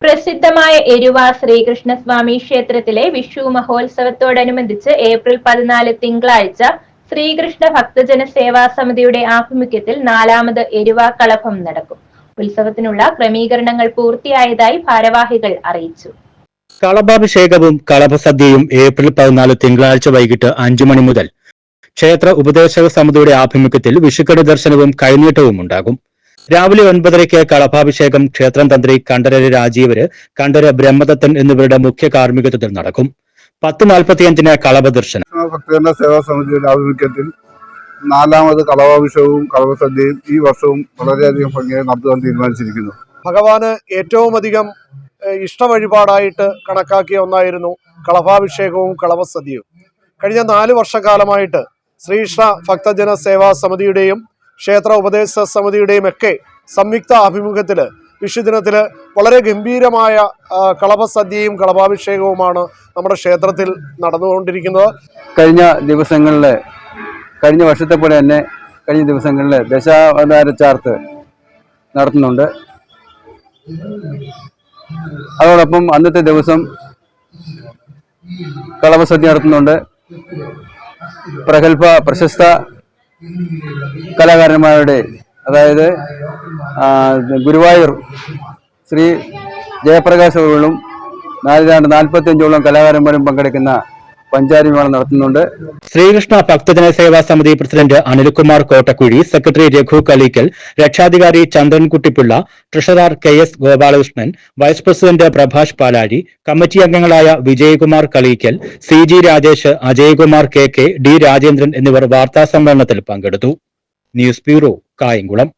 പ്രസിദ്ധമായ എരുവ ശ്രീകൃഷ്ണസ്വാമി ക്ഷേത്രത്തിലെ വിഷു മഹോത്സവത്തോടനുബന്ധിച്ച് ഏപ്രിൽ 14 തിങ്കളാഴ്ച ശ്രീകൃഷ്ണ ഭക്തജന സേവാ സമിതിയുടെ ആഭിമുഖ്യത്തിൽ 4ാമത് എരുവ കളഭം നടക്കും. ഉത്സവത്തിനുള്ള ക്രമീകരണങ്ങൾ പൂർത്തിയായതായി ഭാരവാഹികൾ അറിയിച്ചു. കളഭാഭിഷേകവും കളഭസദ്യയും ഏപ്രിൽ 14 തിങ്കളാഴ്ച വൈകിട്ട് 5 മണി മുതൽ ക്ഷേത്ര ഉപദേശക സമിതിയുടെ ആഭിമുഖ്യത്തിൽ വിഷുക്കണി ദർശനവും കൈനീട്ടവും ഉണ്ടാകും. രാവിലെ 9:30 കളഭാഭിഷേകം ക്ഷേത്രം തന്ത്രി കണ്ഠരര് രാജീവര്, കണ്ഠര് ബ്രഹ്മദത്തൻ എന്നിവരുടെ മുഖ്യ കാർമ്മികത്വത്തിൽ നടക്കും. 10:45 കളഭ ദർശനം. ഭക്തജന സേവാ സമിതിയുടെ ആഭിമുഖ്യത്തിൽ 4ാമത് കളഭാഭിഷേകവും കളഭസദ്യയും ഈ വർഷവും വളരെയധികം ഭംഗിയായി നടത്തുവാൻ തീരുമാനിച്ചിരിക്കുന്നു. ഭഗവാന് ഏറ്റവും അധികം ഇഷ്ടവഴിപാടായിട്ട് കണക്കാക്കിയ ഒന്നായിരുന്നു കളഭാഭിഷേകവും കളഭസദ്യയും. കഴിഞ്ഞ 4 വർഷക്കാലമായിട്ട് ശ്രീകൃഷ്ണ ഭക്തജന സേവാ സമിതിയുടെയും ക്ഷേത്ര ഉപദേശ സമിതിയുടെയും ഒക്കെ സംയുക്ത ആഭിമുഖ്യത്തിൽ വിഷുദിനത്തിൽ വളരെ ഗംഭീരമായ കളഭസദ്യയും കളഭാഭിഷേകവുമാണ് നമ്മുടെ ക്ഷേത്രത്തിൽ നടന്നുകൊണ്ടിരിക്കുന്നത്. കഴിഞ്ഞ വർഷത്തെ പോലെ തന്നെ കഴിഞ്ഞ ദിവസങ്ങളിൽ ദശാവതാര ചാർത്ത് നടത്തുന്നുണ്ട്. അതോടൊപ്പം അന്നത്തെ ദിവസം കളഭസദ്യ നടത്തുന്നുണ്ട്. പ്രശസ്ത കലാകാരന്മാരുടെ, അതായത് ഗുരുവായൂർ ശ്രീ ജയപ്രകാശുകളും 45ഓളം കലാകാരന്മാരും പങ്കെടുക്കുന്ന പഞ്ചാരി മേളം നടത്തുന്നുണ്ട്. ശ്രീകൃഷ്ണ ഭക്തജന സേവാ സമിതി പ്രസിഡന്റ് അനിൽകുമാർ കോട്ടക്കുഴി, സെക്രട്ടറി രഘു കലീക്കൽ, രക്ഷാധികാരി Chandrankuttypillai, treasurer KS Gopalakrishnan, vice president Prabhash Palazhi, committee അംഗങ്ങളായ Vijayakumar Kaleekkal, CG Rajesh, Ajaykumar KK, D Rajendran എന്നിവർ വാർത്താസമ്മേളനത്തിൽ പങ്കെടുത്തു. News bureau, Kayamkulam.